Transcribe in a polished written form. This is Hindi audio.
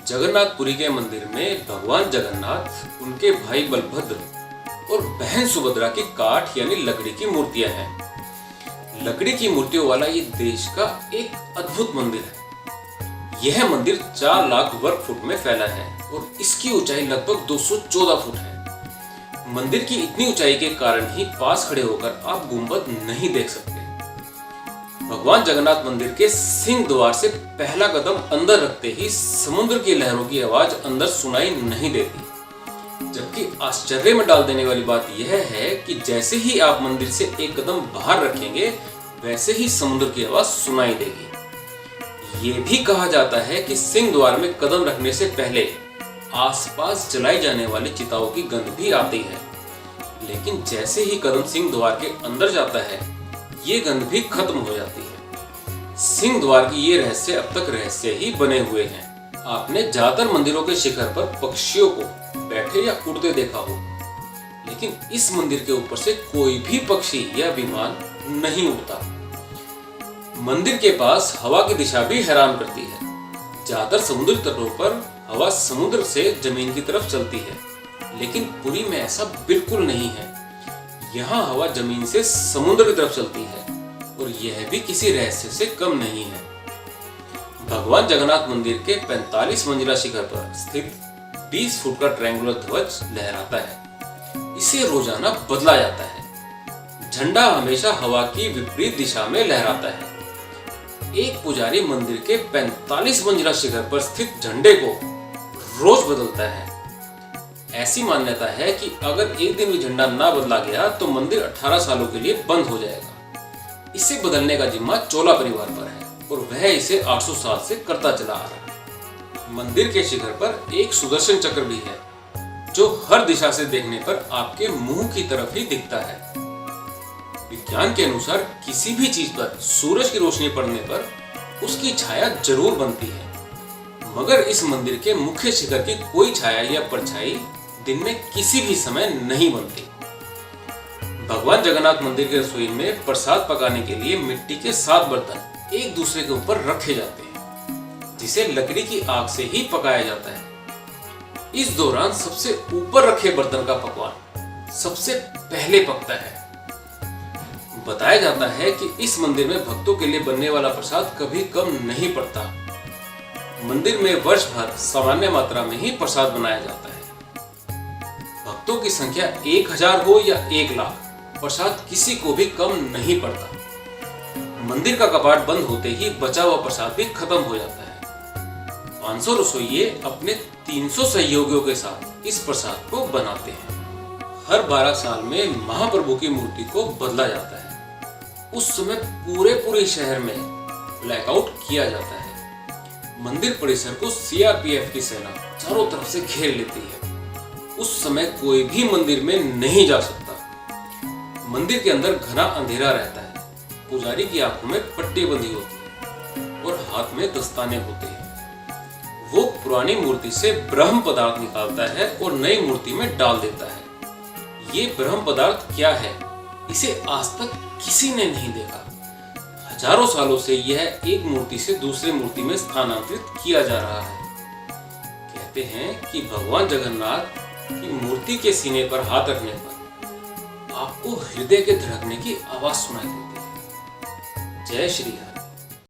जगन्नाथपुरी के मंदिर में भगवान जगन्नाथ, उनके भाई बलभद्र और बहन सुभद्रा की काठ यानी लकड़ी की मूर्तियां हैं। लकड़ी की मूर्तियों वाला ये देश का एक अद्भुत मंदिर है। यह मंदिर 4 लाख वर्ग फुट में फैला है और इसकी ऊंचाई लगभग 214 फुट है। मंदिर की इतनी ऊंचाई के कारण ही पास खड़े होकर आप गुंबद नहीं देख सकते। भगवान जगन्नाथ मंदिर के सिंह द्वार से पहला कदम अंदर रखते ही समुद्र की लहरों की आवाज अंदर सुनाई नहीं देती। जबकि आश्चर्य में डाल देने वाली बात यह है कि जैसे ही आप मंदिर से एक कदम बाहर रखेंगे वैसे ही समुद्र की आवाज सुनाई देगी। ये भी कहा जाता है कि सिंह द्वार में कदम रखने से पहले आसपास जलाई जाने वाली चिताओं की गंध भी आती है, लेकिन जैसे ही कदम सिंह द्वार के अंदर जाता है ये गंध भी खत्म हो जाती है। सिंह द्वार की ये रहस्य अब तक रहस्य ही बने हुए हैं। आपने ज्यादातर मंदिरों के शिखर पर पक्षियों को बैठे या उड़ते देखा हो, लेकिन इस मंदिर के ऊपर से कोई भी पक्षी या विमान नहीं उड़ता। मंदिर के पास हवा की दिशा भी हैरान करती है। ज्यादातर समुद्री तटों पर हवा समुद्र से जमीन की तरफ चलती है, लेकिन पुरी में ऐसा बिल्कुल नहीं है। यहाँ हवा जमीन से समुद्र की तरफ चलती है और यह भी किसी रहस्य से कम नहीं है। भगवान जगन्नाथ मंदिर के 45 मंजिला शिखर पर स्थित 20 फुट का ट्रायंगुलर ध्वज लहराता है। इसे रोजाना बदला जाता है। झंडा हमेशा हवा की विपरीत दिशा में लहराता है। एक पुजारी मंदिर के 45 मंजिला शिखर पर स्थित झंडे को रोज बदलता है। ऐसी मान्यता है कि अगर एक दिन भी झंडा ना बदला गया तो मंदिर 18 सालों के लिए बंद हो जाएगा। इसे बदलने का जिम्मा चोला परिवार पर है और वह इसे 800 साल से करता चला आ रहा है। मंदिर के शिखर पर एक सुदर्शन चक्र भी है, जो हर दिशा से देखने पर आपके मुंह की तरफ ही दिखता है। विज्ञान के अनुसार किसी भी चीज पर सूरज की रोशनी पड़ने पर उसकी छाया जरूर बनती है, मगर इस मंदिर के मुख्य शिखर की कोई छाया या परछाई दिन में किसी भी समय नहीं बनती। भगवान जगन्नाथ मंदिर की रसोई में प्रसाद पकाने के लिए मिट्टी के 7 बर्तन एक दूसरे के ऊपर रखे जाते हैं, जिसे लकड़ी की आग से ही पकाया जाता है। इस दौरान सबसे ऊपर रखे बर्तन का पकवान सबसे पहले पकता है। बताया जाता है कि इस मंदिर में भक्तों के लिए बनने वाला प्रसाद कभी कम नहीं पड़ता। मंदिर में वर्ष भर सामान्य मात्रा में ही प्रसाद बनाया जाता है। भक्तों की संख्या 1000 हो या 1 लाख, प्रसाद किसी को भी कम नहीं पड़ता। मंदिर का कपाट बंद होते ही बचा हुआ प्रसाद भी खत्म हो जाता है। 500 रसोइये अपने 300 सहयोगियों के साथ इस प्रसाद को बनाते हैं। हर 12 साल में महाप्रभु की मूर्ति को बदला जाता है। उस समय पूरे शहर में ब्लैकआउट किया जाता है। मंदिर परिसर को सीआरपीएफ की सेना चारों तरफ से घेर लेती है। उस समय कोई भी मंदिर में नहीं जा सकता। मंदिर के अंदर घना अंधेरा रहता है। पुजारी की आंखों में पट्टी बंधी होती है और हाथ में दस्ताने होते हैं। वो पुरानी मूर्ति से ब्रह्म पदार्थ निकालता है और नई मूर्ति में डाल देता है। ये ब्रह्म पदार्थ क्या है, इसे आज तक किसी ने नहीं देखा। हजारों सालों से यह एक मूर्ति से दूसरी मूर्ति में स्थानांतरित किया जा रहा है। कहते हैं कि भगवान जगन्नाथ की मूर्ति के सीने पर हाथ रखने पर आपको हृदय के धड़कने की आवाज सुनाई देती है। जय श्री हरि।